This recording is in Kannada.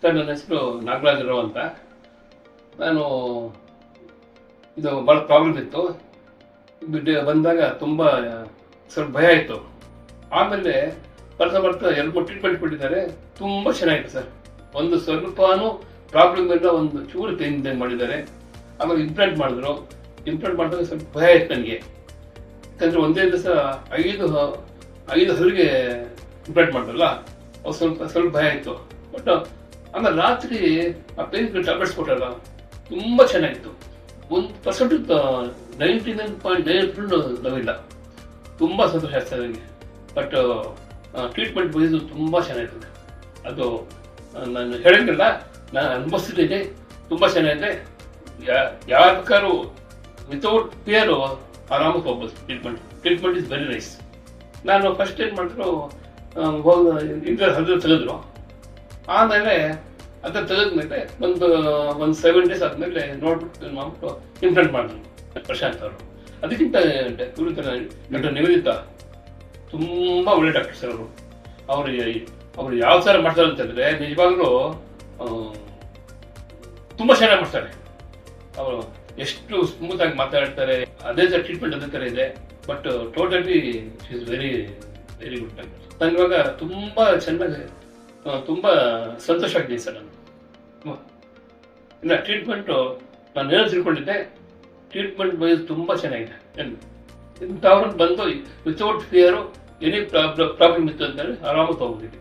ಸರ್, ನನ್ನ ಹೆಸರು ನಾಗರಾಜರಾವ್ ಅಂತ. ನಾನು ಇದು ಭಾಳ ಪ್ರಾಬ್ಲಮ್ ಇತ್ತು. ಬಂದಾಗ ತುಂಬ ಸ್ವಲ್ಪ ಭಯ ಇತ್ತು. ಆಮೇಲೆ ಬರ್ತಾ ಬರ್ತಾ 2-3 ಟ್ರೀಟ್ಮೆಂಟ್ ಕೊಟ್ಟಿದ್ದಾರೆ. ತುಂಬ ಚೆನ್ನಾಗಿದೆ ಸರ್. ಒಂದು ಸ್ವಲ್ಪನೂ ಪ್ರಾಬ್ಲಮ್ ಇಲ್ಲ, ಒಂದು ಚೂರು ಪೇನ್ ಮಾಡಿದ್ದಾರೆ. ಆಮೇಲೆ ಇಂಪ್ಲಾಂಟ್ ಮಾಡಿದ್ರು. ಇಂಪ್ಲಾಂಟ್ ಮಾಡಿದಾಗ ಸ್ವಲ್ಪ ಭಯ ಇತ್ತು ನನಗೆ. ಯಾಕಂದರೆ ಒಂದೇ ದಿವಸ 5 ಹಲ್ಲಿಗೆ ಇಂಪ್ಲಾಂಟ್ ಮಾಡಿದ್ರಲ್ಲ, ಅವು ಸ್ವಲ್ಪ ಭಯ ಇತ್ತು. ಬಟ್ ಆಮೇಲೆ ರಾತ್ರಿ ಆ ಪೇನ್ ಟ್ಯಾಬ್ಲೆಟ್ಸ್ ಕೊಟ್ಟಲ್ಲ, ತುಂಬ ಚೆನ್ನಾಗಿತ್ತು. 1% 99.9% ನೋವಿಲ್ಲ. ತುಂಬ ಸಂತೋಷ ಆಗ್ತದೆ ನನಗೆ. ಬಟ್ ಟ್ರೀಟ್ಮೆಂಟ್ ಬಯದು ತುಂಬ ಚೆನ್ನಾಗಿರ್ತದೆ. ಅದು ನಾನು ಹೇಳಂಗಿಲ್ಲ, ನಾನು ಅನುಭವಿಸಿದ್ದೀನಿ. ತುಂಬ ಚೆನ್ನಾಗಿದೆ. ಯಾರು ಬೇಕಾದ್ರೂ ವಿತೌಟ್ ಫಿಯರು ಆರಾಮಾಗಿ ಹೋಗ್ಬೋದು. Treatment is very nice. ನಾನು ಫಸ್ಟ್ ಏನು ಮಾಡಿದ್ರು, ಹಲ್ಲು ತೆಗೆದ್ರು. ಆಮೇಲೆ ಅದನ್ನ ತೆಗೆದ್ಮೇಲೆ ಒಂದು 7 days ಆದಮೇಲೆ ನೋಡ್ಬಿಟ್ಟು ಮಾಡ್ಬಿಟ್ಟು ಇಂಪ್ಲಾಂಟ್ ಮಾಡಿದ್ರು ಪ್ರಶಾಂತ್ ಅವರು. ಅದಕ್ಕಿಂತ ಡಾಕ್ಟರ್ ನಿವೇದಿತಾ ತುಂಬ ಒಳ್ಳೆ ಡಾಕ್ಟರ್ ಸರ್ ಅವರು. ಅವರು ಯಾವ ಥರ ಮಾಡ್ತಾರೆ ಅಂತಂದರೆ ನಿಜವಾಗ್ಲೂ ತುಂಬ ಚೆನ್ನಾಗಿ ಮಾಡ್ತಾರೆ. ಅವರು ಎಷ್ಟು ಸ್ಮೂತಾಗಿ ಮಾತಾಡ್ತಾರೆ. ಅದೇ ಥರ ಟ್ರೀಟ್ಮೆಂಟ್ ಅದೇ ಥರ ಇದೆ. But totally is very very good doctor. ನಾನು ಇವಾಗ ತುಂಬ ಚೆನ್ನಾಗಿ ತುಂಬ ಸಂತೋಷ ಆಗಿದೆ ಸರ್. ನಾನು ಇಲ್ಲ ಟ್ರೀಟ್ಮೆಂಟು ನಾನು ಏನೋ ತಿಳ್ಕೊಂಡಿದ್ದೆ, ಟ್ರೀಟ್ಮೆಂಟ್ ವೈಸ್ ತುಂಬ ಚೆನ್ನಾಗಿದೆ. ಇಂಥವ್ರನ್ನ ಬಂದು ವಿತೌಟ್ ಫಿಯರು ಎನಿ ಪ್ರಾಬ್ಲಮ್ ಇತ್ತು ಅಂತಂದರೆ ಆರಾಮಾಗಿ ತೊಗೊಂಡಿದ್ದೆ.